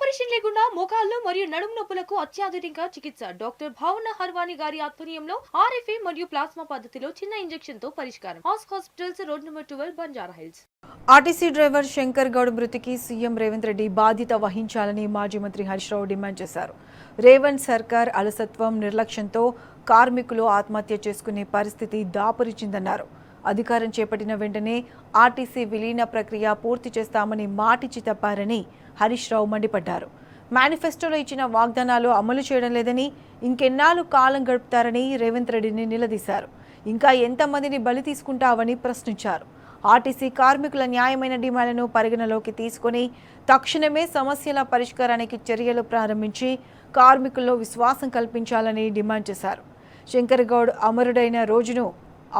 Operation లేకుండా మోకాళ్లు మరియు నడుము నొప్పులకు అత్యాధునిక చికిత్స డాక్టర్ భావన హర్వాని గారి ఆధ్వర్యంలో ఆర్ఎఫ్ఏ మరియు ప్లాస్మా పద్ధతిలో చిన్న ఇంజెక్షన్ తో పరిష్కారం. Hospitals road number 12 Banjara hills. RTC driver Shankar Goud మృతికి సీఎం రేవంత్ రెడ్డి బాధ్యత వహించాలని మాజీ మంత్రి హరీష్ రావు డిమాండ్ చేశారు. రేవంత్ సర్కార్ అలసత్వం, నిర్లక్ష్యంతో కార్మికులు ఆత్మహత్య చేసుకునే పరిస్థితి దాపురించిందన్నారు. అధికారం చేపట్టిన వెంటనే ఆర్టీసీ విలీన ప్రక్రియ పూర్తి చేస్తామని మాటిచ్చి తప్పారని హరీష్ రావు మండిపడ్డారు. మేనిఫెస్టోలో ఇచ్చిన వాగ్దానాలు అమలు చేయడం లేదని, ఇంకెన్నాళ్ళు కాలం గడుపుతారని రేవంత్ రెడ్డిని నిలదీశారు. ఇంకా ఎంతమందిని బలి తీసుకుంటావని ప్రశ్నించారు. ఆర్టీసీ కార్మికుల న్యాయమైన డిమాండ్లను పరిగణలోకి తీసుకుని తక్షణమే సమస్యల పరిష్కారానికి చర్యలు ప్రారంభించి కార్మికుల్లో విశ్వాసం కల్పించాలని డిమాండ్ చేశారు. శంకర్ గౌడ్ అమరుడైన రోజును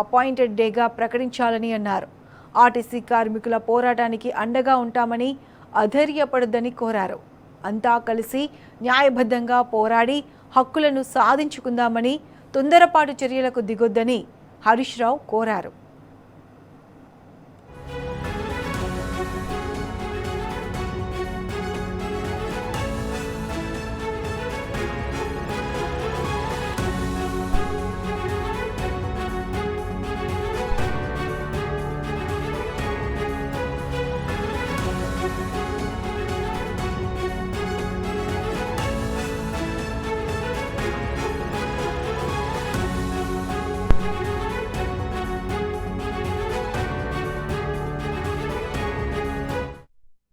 అపాయింటెడ్ డేగా ప్రకటించాలని అన్నారు. ఆర్టీసీ కార్మికుల పోరాటానికి అండగా ఉంటామని, అధైర్యపడొద్దని కోరారు. అంతా కలిసి న్యాయబద్ధంగా పోరాడి హక్కులను సాధించుకుందామని, తొందరపాటు చర్యలకు దిగొద్దని హరీష్ రావు కోరారు.